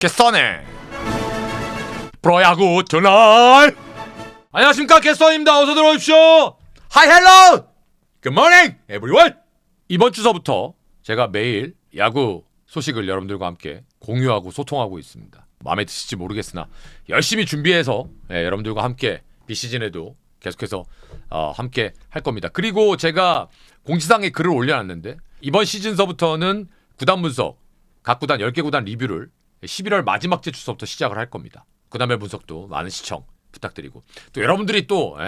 개써네 프로야구 투나잇. 안녕하십니까, 개써입니다. 어서 들어오십시오. 하이 헬로 굿모닝 에브리원. 이번 주서부터 제가 매일 야구 소식을 여러분들과 함께 공유하고 소통하고 있습니다. 마음에 드실지 모르겠으나 열심히 준비해서 여러분들과 함께 비시즌에도 계속해서 함께 할 겁니다. 그리고 제가 공지사항에 글을 올려놨는데 이번 시즌서부터는 구단 분석, 각 구단 10개 구단 리뷰를 11월 마지막 주서부터 시작을 할 겁니다. 구단별 분석도 많은 시청 부탁드리고, 또 여러분들이 또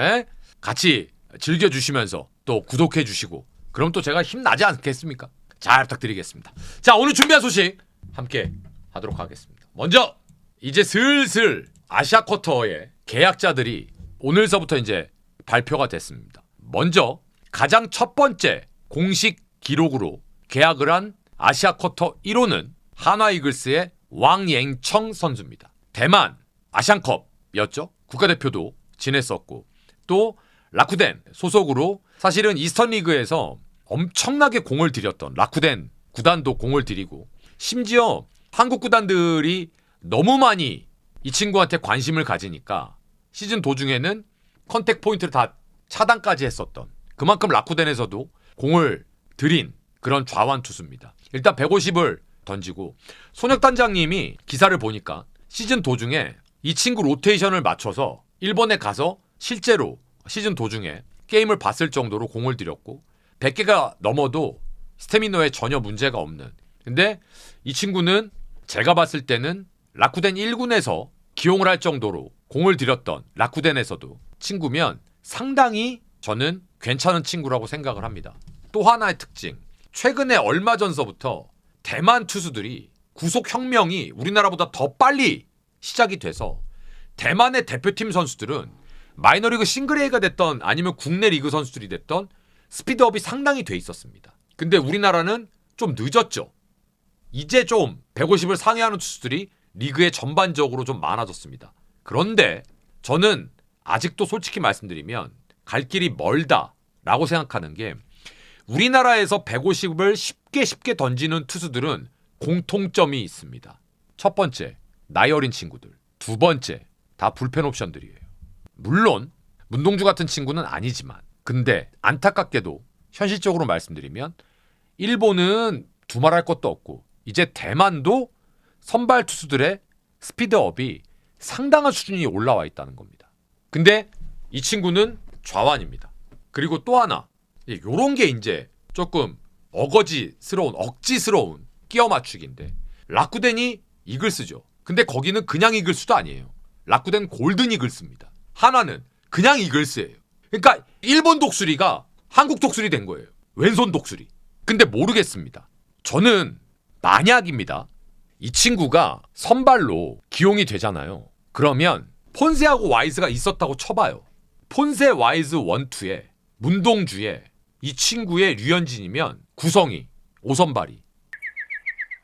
같이 즐겨주시면서 또 구독해주시고 그럼 또 제가 힘나지 않겠습니까? 잘 부탁드리겠습니다. 자, 오늘 준비한 소식 함께 하도록 하겠습니다. 먼저 이제 슬슬 아시아 쿼터의 계약자들이 오늘서부터 이제 발표가 됐습니다. 먼저 가장 첫 번째 공식 기록으로 계약을 한 아시아 쿼터 1호는 한화 이글스의 왕옌청 선수입니다. 대만 아시안컵이었죠. 국가대표도 지냈었고, 또 라쿠덴 소속으로 사실은 이스턴 리그에서 엄청나게 공을 들였던 라쿠덴 구단도 공을 들이고, 심지어 한국 구단들이 너무 많이 이 친구한테 관심을 가지니까 시즌 도중에는 컨택 포인트를 다 차단까지 했었던, 그만큼 라쿠덴에서도 공을 들인 그런 좌완 투수입니다. 일단 150을 던지고, 손혁 단장님이 기사를 보니까 시즌 도중에 이 친구 로테이션을 맞춰서 일본에 가서 실제로 시즌 도중에 게임을 봤을 정도로 공을 들였고 100개가 넘어도 스태미너에 전혀 문제가 없는, 근데 이 친구는 제가 봤을 때는 라쿠덴 1군에서 기용을 할 정도로 공을 들였던 라쿠덴에서도 친구면 상당히 저는 괜찮은 친구라고 생각을 합니다. 또 하나의 특징, 최근에 얼마 전서부터 대만 투수들이 구속혁명이 우리나라보다 더 빨리 시작이 돼서 대만의 대표팀 선수들은 마이너리그 싱글A가 됐던 아니면 국내 리그 선수들이 됐던 스피드업이 상당히 돼 있었습니다. 근데 우리나라는 좀 늦었죠. 이제 좀 150을 상회하는 투수들이 리그에 전반적으로 좀 많아졌습니다. 그런데 저는 아직도 솔직히 말씀드리면 갈 길이 멀다라고 생각하는 게, 우리나라에서 150을 쉽게 던지는 투수들은 공통점이 있습니다. 첫 번째, 나이 어린 친구들. 두 번째, 다 불펜 옵션들이에요. 물론 문동주 같은 친구는 아니지만, 근데 안타깝게도 현실적으로 말씀드리면 일본은 두말할 것도 없고 이제 대만도 선발 투수들의 스피드업이 상당한 수준이 올라와 있다는 겁니다. 근데 이 친구는 좌완입니다. 그리고 또 하나, 요런 게 이제 조금 억지스러운 끼워 맞추기인데, 라쿠덴이 이글스죠. 근데 거기는 그냥 이글스도 아니에요. 라쿠덴 골든 이글스입니다. 한화는 그냥 이글스예요. 그러니까 일본 독수리가 한국 독수리 된 거예요. 왼손 독수리. 근데 모르겠습니다. 저는 만약입니다. 이 친구가 선발로 기용이 되잖아요. 그러면 폰세하고 와이즈가 있었다고 쳐봐요. 폰세, 와이즈, 원투에 문동주에 이 친구의 류현진이면 구성이 5선발이,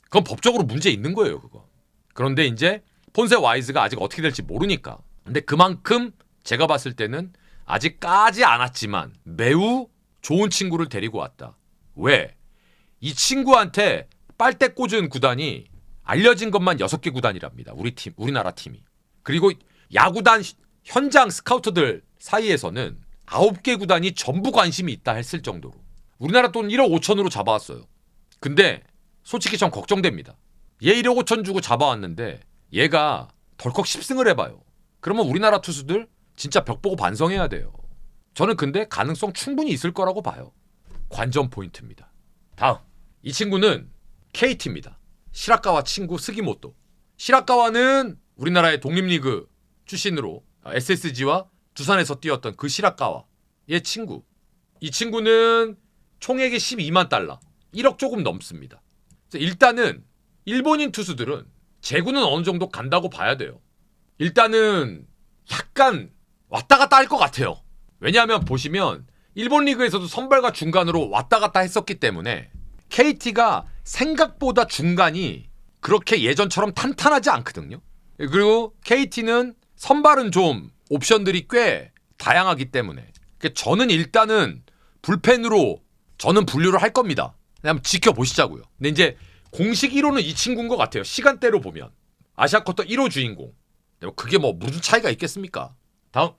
그건 법적으로 문제 있는 거예요, 그거. 그런데 이제 폰세, 와이즈가 아직 어떻게 될지 모르니까. 근데 그만큼 제가 봤을 때는 아직 까지 않았지만 매우 좋은 친구를 데리고 왔다. 왜? 이 친구한테 빨대 꽂은 구단이 알려진 것만 6개 구단이랍니다. 우리나라 팀이. 그리고 야구단 현장 스카우터들 사이에서는 9개 구단이 전부 관심이 있다 했을 정도로 우리나라 돈 1억 5천으로 잡아왔어요. 근데 솔직히 전 걱정됩니다. 얘 1억 5천 주고 잡아왔는데 얘가 덜컥 10승을 해봐요. 그러면 우리나라 투수들 진짜 벽 보고 반성해야 돼요. 저는 근데 가능성 충분히 있을 거라고 봐요. 관전 포인트입니다. 다음, 이 친구는 KT입니다. 시라카와 친구 스기모토. 시라카와는 우리나라의 독립리그 출신으로 SSG와 두산에서 뛰었던 그 시라카와의 친구. 이 친구는 총액이 12만 달러, 1억 조금 넘습니다. 일단은 일본인 투수들은 제구는 어느 정도 간다고 봐야 돼요. 일단은 약간 왔다 갔다 할 것 같아요. 왜냐하면 보시면 일본 리그에서도 선발과 중간으로 왔다 갔다 했었기 때문에 KT가 생각보다 중간이 그렇게 예전처럼 탄탄하지 않거든요. 그리고 KT는 선발은 좀 옵션들이 꽤 다양하기 때문에 저는 일단은 불펜으로 저는 분류를 할 겁니다. 한번 지켜보시자고요. 근데 이제 공식 1호는 이 친구인 것 같아요. 시간대로 보면. 아시아쿼터 1호 주인공. 그게 뭐 무슨 차이가 있겠습니까? 다음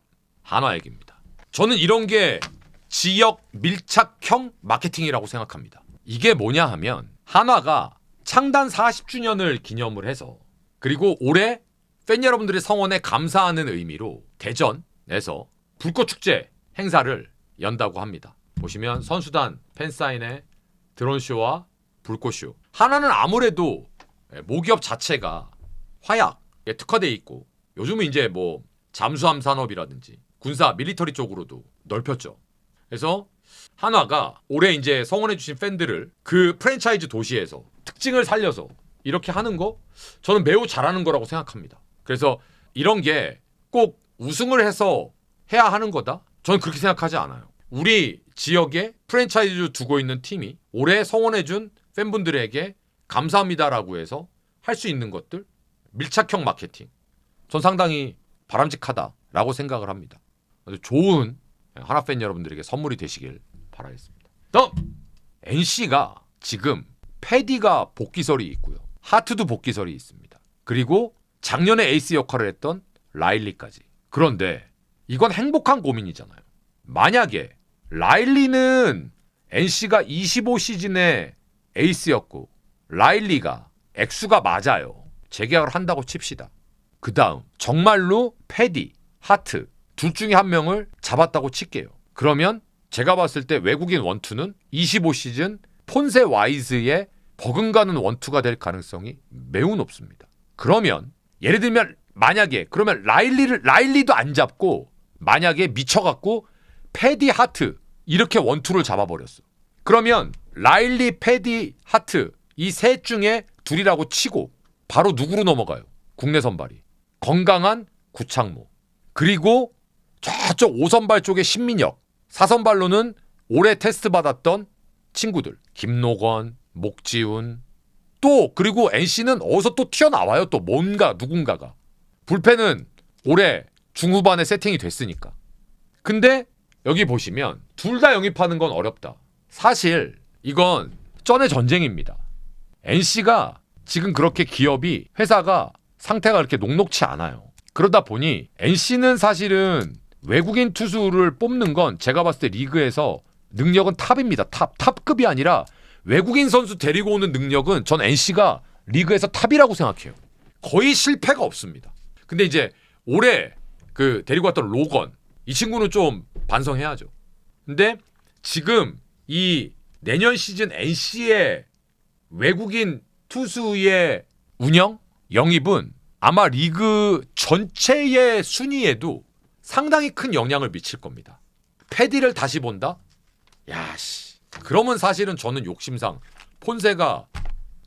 한화 얘기입니다. 저는 이런 게 지역 밀착형 마케팅이라고 생각합니다. 이게 뭐냐 하면 한화가 창단 40주년을 기념을 해서 그리고 올해 팬 여러분들의 성원에 감사하는 의미로 대전에서 불꽃축제 행사를 연다고 합니다. 보시면 선수단 팬사인회 드론쇼와 불꽃쇼. 한화는 아무래도 모기업 자체가 화약에 특화되어 있고 요즘은 이제 뭐 잠수함 산업이라든지 군사 밀리터리 쪽으로도 넓혔죠. 그래서 한화가 올해 이제 성원해주신 팬들을 그 프랜차이즈 도시에서 특징을 살려서 이렇게 하는 거 저는 매우 잘하는 거라고 생각합니다. 그래서 이런 게 꼭 우승을 해서 해야 하는 거다? 저는 그렇게 생각하지 않아요. 우리 지역에 프랜차이즈 두고 있는 팀이 올해 성원해준 팬분들에게 감사합니다라고 해서 할 수 있는 것들 밀착형 마케팅 전 상당히 바람직하다라고 생각을 합니다. 좋은 한화 팬 여러분들에게 선물이 되시길 바라겠습니다. 다음 NC가 지금 패디가 복귀설이 있고요. 하트도 복귀설이 있습니다. 그리고 작년에 에이스 역할을 했던 라일리까지. 그런데 이건 행복한 고민이잖아요. 만약에 라일리는 NC가 25시즌에 에이스였고 라일리가 액수가 맞아요. 재계약을 한다고 칩시다. 그 다음 정말로 패디, 하트 둘 중에 한 명을 잡았다고 칠게요. 그러면 제가 봤을 때 외국인 원투는 25시즌 폰세 와이즈의 버금가는 원투가 될 가능성이 매우 높습니다. 그러면 예를 들면 만약에 그러면 라일리도 안 잡고 만약에 미쳐갖고 패디, 하트 이렇게 원투를 잡아버렸어. 그러면 라일리, 패디, 하트 이 셋 중에 둘이라고 치고 바로 누구로 넘어가요? 국내 선발이. 건강한 구창모. 그리고 저쪽 5선발 쪽에 신민혁. 4선발로는 올해 테스트 받았던 친구들. 김노건, 목지훈. 또 그리고 NC는 어디서 또 튀어나와요. 또 뭔가 누군가가. 불펜은 올해 중후반에 세팅이 됐으니까. 근데 여기 보시면 둘 다 영입하는 건 어렵다. 사실 이건 쩐의 전쟁입니다. NC가 지금 그렇게 기업이 회사가 상태가 그렇게 녹록치 않아요. 그러다 보니 NC는 사실은 외국인 투수를 뽑는 건 제가 봤을 때 리그에서 능력은 탑입니다. 탑급이 아니라 외국인 선수 데리고 오는 능력은 전 NC가 리그에서 탑이라고 생각해요. 거의 실패가 없습니다. 근데 이제 올해 그 데리고 왔던 로건 이 친구는 좀 반성해야죠. 근데 지금 이 내년 시즌 NC의 외국인 투수의 운영, 영입은 아마 리그 전체의 순위에도 상당히 큰 영향을 미칠 겁니다. 패디를 다시 본다? 야씨. 그러면 사실은 저는 욕심상 폰세가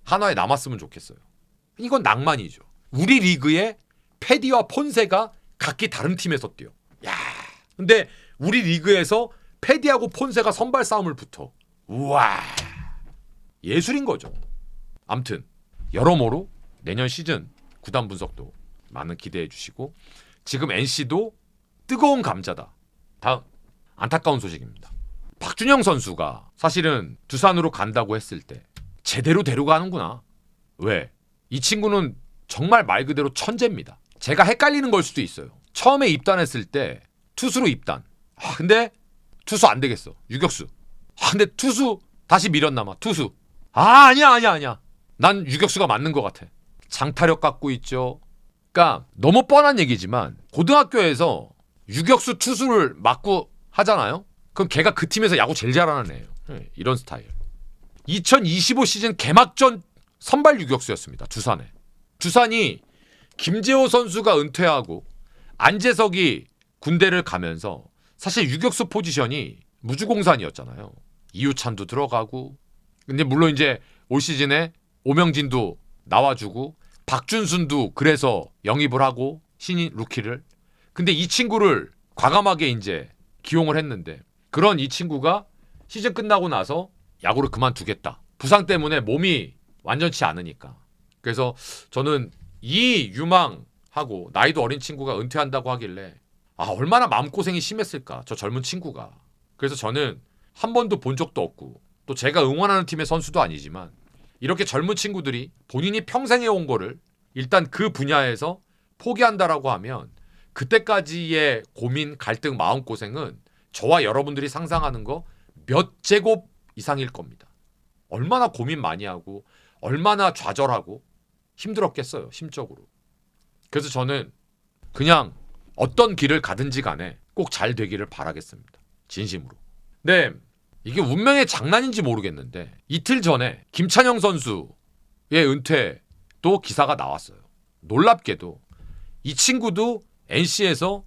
한화에 남았으면 좋겠어요. 이건 낭만이죠. 우리 리그에 패디와 폰세가 각기 다른 팀에서 뛰어. 야. 근데 우리 리그에서 패디하고 폰세가 선발 싸움을 붙어. 우와. 예술인 거죠. 암튼 여러모로 내년 시즌 구단 분석도 많은 기대해 주시고 지금 NC도 뜨거운 감자다. 다음 안타까운 소식입니다. 박준영 선수가 사실은 두산으로 간다고 했을 때 제대로 데려가는구나. 왜? 이 친구는 정말 말 그대로 천재입니다. 제가 헷갈리는 걸 수도 있어요. 처음에 입단했을 때 투수로 입단. 근데 투수 안 되겠어. 유격수. 근데 투수 다시 밀었나마. 투수. 아니야. 난 유격수가 맞는 것 같아. 장타력 갖고 있죠. 그러니까 너무 뻔한 얘기지만 고등학교에서 유격수 투수를 맡고 하잖아요. 그럼 걔가 그 팀에서 야구 제일 잘하는 애예요. 이런 스타일. 2025 시즌 개막전 선발 유격수였습니다. 두산에. 두산이 김재호 선수가 은퇴하고 안재석이 군대를 가면서 사실 유격수 포지션이 무주공산이었잖아요. 이유찬도 들어가고 근데 물론 이제 올 시즌에 오명진도 나와주고 박준순도 그래서 영입을 하고 신인 루키를 근데 이 친구를 과감하게 이제 기용을 했는데 그런 이 친구가 시즌 끝나고 나서 야구를 그만두겠다. 부상 때문에 몸이 완전치 않으니까. 그래서 저는 이 유망하고 나이도 어린 친구가 은퇴한다고 하길래 얼마나 마음고생이 심했을까. 저 젊은 친구가. 그래서 저는 한 번도 본 적도 없고 또 제가 응원하는 팀의 선수도 아니지만 이렇게 젊은 친구들이 본인이 평생 해온 거를 일단 그 분야에서 포기한다라고 하면 그때까지의 고민, 갈등, 마음고생은 저와 여러분들이 상상하는 거 몇 제곱 이상일 겁니다. 얼마나 고민 많이 하고 얼마나 좌절하고 힘들었겠어요, 심적으로. 그래서 저는 그냥 어떤 길을 가든지 간에 꼭 잘 되기를 바라겠습니다. 진심으로. 네, 이게 운명의 장난인지 모르겠는데 이틀 전에 김찬영 선수의 은퇴도 기사가 나왔어요. 놀랍게도 이 친구도 NC에서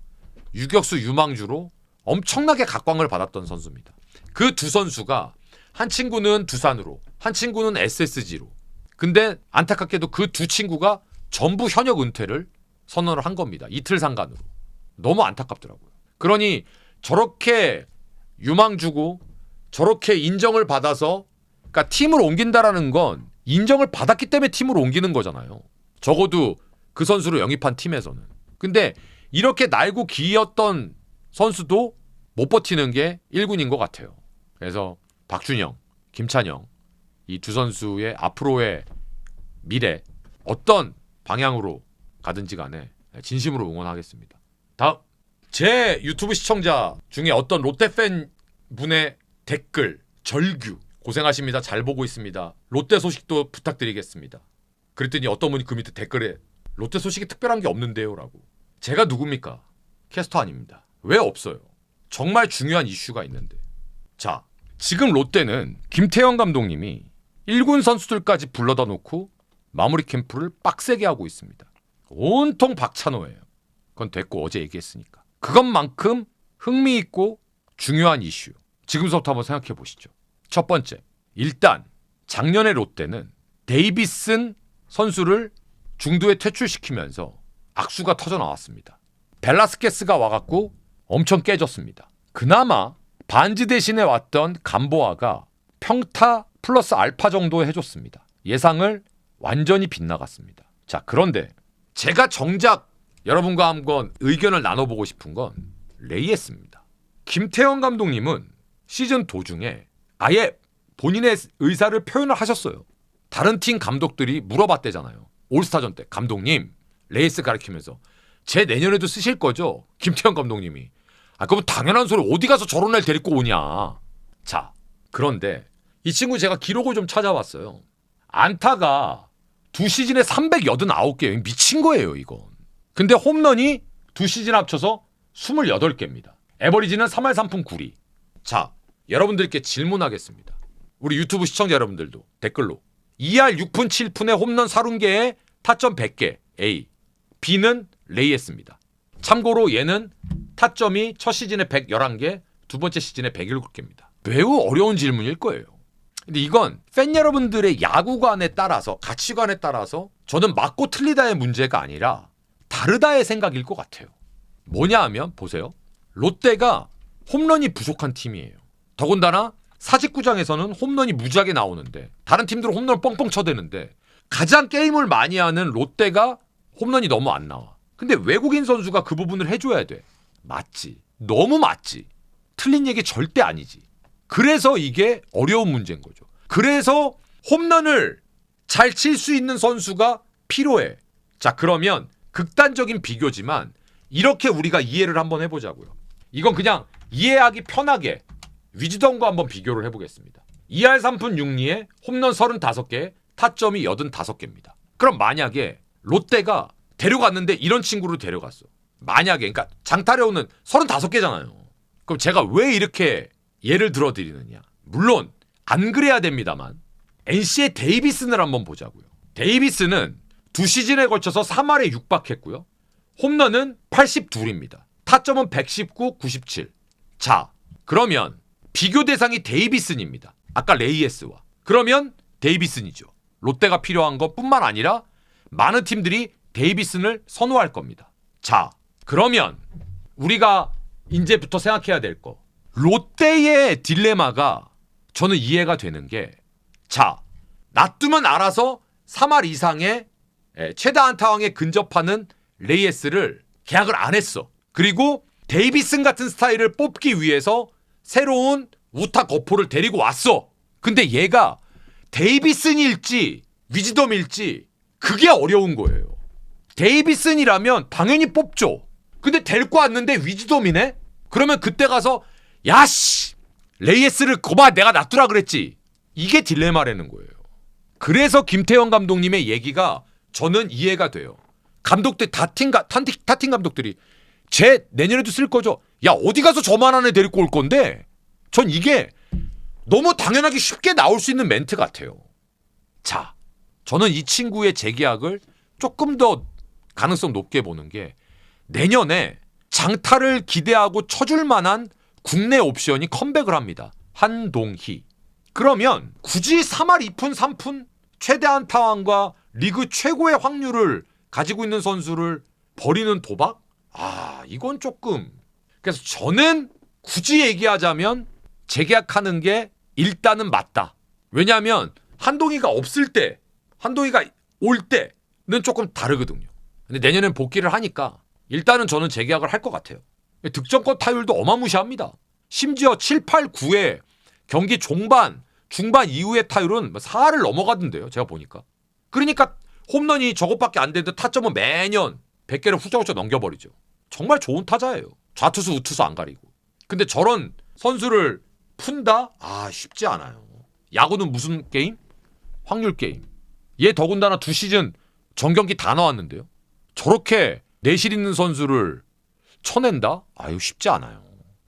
유격수 유망주로 엄청나게 각광을 받았던 선수입니다. 그 두 선수가 한 친구는 두산으로, 한 친구는 SSG로. 근데 안타깝게도 그 두 친구가 전부 현역 은퇴를 선언을 한 겁니다. 이틀 상간으로. 너무 안타깝더라고요. 그러니 저렇게 유망주고 저렇게 인정을 받아서, 그러니까 팀을 옮긴다라는 건 인정을 받았기 때문에 팀으로 옮기는 거잖아요. 적어도 그 선수를 영입한 팀에서는. 근데 이렇게 날고 기었던 선수도 못 버티는 게 1군인 것 같아요. 그래서 박준영, 김찬영 이 두 선수의 앞으로의 미래 어떤 방향으로 가든지 간에 진심으로 응원하겠습니다. 다음, 제 유튜브 시청자 중에 어떤 롯데팬 분의 댓글 절규 고생하십니다. 잘 보고 있습니다. 롯데 소식도 부탁드리겠습니다. 그랬더니 어떤 분이 그 밑에 댓글에 롯데 소식이 특별한 게 없는데요 라고. 제가 누굽니까? 캐스터 아닙니다. 왜 없어요? 정말 중요한 이슈가 있는데. 자, 지금 롯데는 김태형 감독님이 1군 선수들까지 불러다 놓고 마무리 캠프를 빡세게 하고 있습니다. 온통 박찬호예요. 그건 됐고 어제 얘기했으니까. 그것만큼 흥미있고 중요한 이슈. 지금부터 한번 생각해 보시죠. 첫 번째, 일단 작년에 롯데는 데이비슨 선수를 중도에 퇴출시키면서 악수가 터져 나왔습니다. 벨라스케스가 와갖고 엄청 깨졌습니다. 그나마 반지 대신에 왔던 감보아가 평타 플러스 알파 정도 해줬습니다. 예상을 완전히 빗나갔습니다. 자, 그런데 제가 정작 여러분과 한번 의견을 나눠보고 싶은 건 레이에스입니다. 김태형 감독님은 시즌 도중에 아예 본인의 의사를 표현을 하셨어요. 다른 팀 감독들이 물어봤대잖아요. 올스타전 때 감독님 레이에스 가리키면서 제 내년에도 쓰실 거죠? 김태형 감독님이. 그럼 당연한 소리 어디 가서 저런 애를 데리고 오냐. 자, 그런데 이 친구 제가 기록을 좀 찾아봤어요. 안타가 두 시즌에 389개예요. 미친 거예요 이건. 근데 홈런이 두 시즌 합쳐서 28개입니다. 에버리지는 3할 3푼 9리. 자, 여러분들께 질문하겠습니다. 우리 유튜브 시청자 여러분들도 댓글로 2할 6푼 7푼에 홈런 30개에 타점 100개 A, B는 레이에스입니다. 참고로 얘는 타점이 첫 시즌에 111개, 두 번째 시즌에 107개입니다. 매우 어려운 질문일 거예요. 근데 이건 팬 여러분들의 야구관에 따라서, 가치관에 따라서 저는 맞고 틀리다의 문제가 아니라 다르다의 생각일 것 같아요. 뭐냐 하면 보세요. 롯데가 홈런이 부족한 팀이에요. 더군다나 사직구장에서는 홈런이 무지하게 나오는데 다른 팀들은 홈런 뻥뻥 쳐대는데 가장 게임을 많이 하는 롯데가 홈런이 너무 안 나와. 근데 외국인 선수가 그 부분을 해줘야 돼. 맞지. 너무 맞지. 틀린 얘기 절대 아니지. 그래서 이게 어려운 문제인 거죠. 그래서 홈런을 잘 칠 수 있는 선수가 필요해. 자, 그러면 극단적인 비교지만 이렇게 우리가 이해를 한번 해보자고요. 이건 그냥 이해하기 편하게 위즈덤과 한번 비교를 해보겠습니다. 2할 3푼 6리에 홈런 35개, 타점이 85개입니다. 그럼 만약에 롯데가 데려갔는데 이런 친구를 데려갔어. 만약에, 그러니까 장타려오는 35개잖아요. 그럼 제가 왜 이렇게 예를 들어 드리느냐. 물론 안 그래야 됩니다만 NC의 데이비슨을 한번 보자고요. 데이비슨은 두 시즌에 걸쳐서 3할에 6박했고요. 홈런은 82입니다. 타점은 119, 97. 자, 그러면 비교 대상이 데이비슨입니다. 아까 레이에스와. 그러면 데이비슨이죠. 롯데가 필요한 것뿐만 아니라 많은 팀들이 데이비슨을 선호할 겁니다. 자, 그러면 우리가 이제부터 생각해야 될 거. 롯데의 딜레마가 저는 이해가 되는 게, 자, 놔두면 알아서 3할 이상의 최다 안타왕에 근접하는 레이에스를 계약을 안 했어. 그리고 데이비슨 같은 스타일을 뽑기 위해서 새로운 우타 거포를 데리고 왔어. 근데 얘가 데이비슨일지 위즈덤일지 그게 어려운 거예요. 데이비슨이라면 당연히 뽑죠. 근데 데리고 왔는데 위즈덤이네? 그러면 그때 가서 야씨 레이에스를 거봐 내가 놔두라 그랬지. 이게 딜레마라는 거예요. 그래서 김태형 감독님의 얘기가 저는 이해가 돼요. 감독들 타팀 감독들이 쟤 내년에도 쓸 거죠. 야 어디 가서 저만한 애 데리고 올 건데. 전 이게 너무 당연하게 쉽게 나올 수 있는 멘트 같아요. 자, 저는 이 친구의 재계약을 조금 더 가능성 높게 보는 게 내년에 장타를 기대하고 쳐줄 만한 국내 옵션이 컴백을 합니다. 한동희. 그러면 굳이 3할 2푼 3푼 최대 안타왕과 리그 최고의 확률을 가지고 있는 선수를 버리는 도박? 이건 조금. 그래서 저는 굳이 얘기하자면 재계약하는 게 일단은 맞다. 왜냐하면 한동희가 없을 때, 한동희가 올 때는 조금 다르거든요. 근데 내년엔 복귀를 하니까 일단은 저는 재계약을 할 것 같아요. 득점권 타율도 어마무시합니다. 심지어 7, 8, 9에 경기 중반 이후의 타율은 4를 넘어가던데요. 제가 보니까. 그러니까 홈런이 저것밖에 안 되는데 타점은 매년 100개를 훌쩍훌쩍 넘겨버리죠. 정말 좋은 타자예요. 좌투수 우투수 안 가리고. 근데 저런 선수를 푼다? 쉽지 않아요. 야구는 무슨 게임? 확률 게임. 얘 더군다나 2시즌 정경기 다 나왔는데요. 저렇게 내실 있는 선수를 쳐낸다? 쉽지 않아요.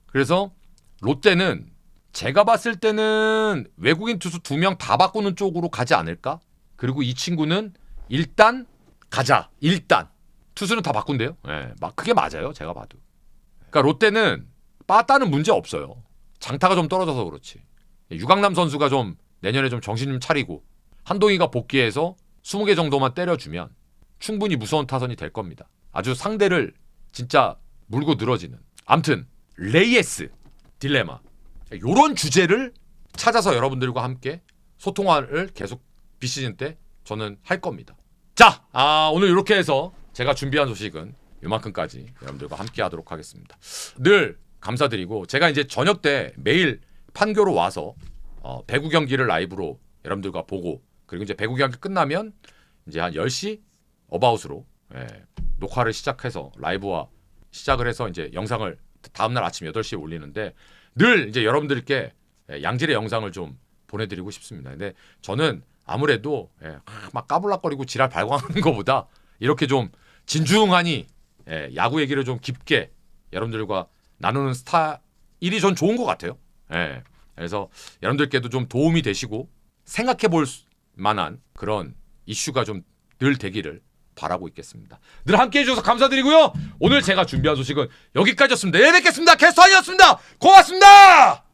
그래서 롯데는 제가 봤을 때는 외국인 투수 2명 다 바꾸는 쪽으로 가지 않을까? 그리고 이 친구는 일단 가자. 일단. 투수는 다 바꾼대요. 네, 그게 맞아요. 제가 봐도. 그러니까 롯데는 빠따는 문제 없어요. 장타가 좀 떨어져서 그렇지. 유강남 선수가 좀 내년에 좀 정신 좀 차리고 한동희가 복귀해서 20개 정도만 때려주면 충분히 무서운 타선이 될 겁니다. 아주 상대를 진짜 물고 늘어지는. 암튼 레이에스 딜레마. 이런 주제를 찾아서 여러분들과 함께 소통화를 계속 비시즌 때 저는 할 겁니다. 자, 오늘 이렇게 해서 제가 준비한 소식은 이만큼까지 여러분들과 함께 하도록 하겠습니다. 늘 감사드리고 제가 이제 저녁 때 매일 판교로 와서 배구 경기를 라이브로 여러분들과 보고 그리고 이제 배구 경기 끝나면 이제 한 10시 어바웃으로 녹화를 시작해서 라이브와 시작을 해서 이제 영상을 다음날 아침 8시에 올리는데 늘 이제 여러분들께 양질의 영상을 좀 보내드리고 싶습니다. 근데 저는 아무래도 막 까불락거리고 지랄 발광하는 것보다 이렇게 좀 진중하니 야구 얘기를 좀 깊게 여러분들과 나누는 스타일이 전 좋은 것 같아요. 그래서 여러분들께도 좀 도움이 되시고 생각해 볼 만한 그런 이슈가 좀 늘 되기를 바라고 있겠습니다. 늘 함께해 주셔서 감사드리고요. 오늘 제가 준비한 소식은 여기까지였습니다. 내일 뵙겠습니다. 캐스터이었습니다. 고맙습니다.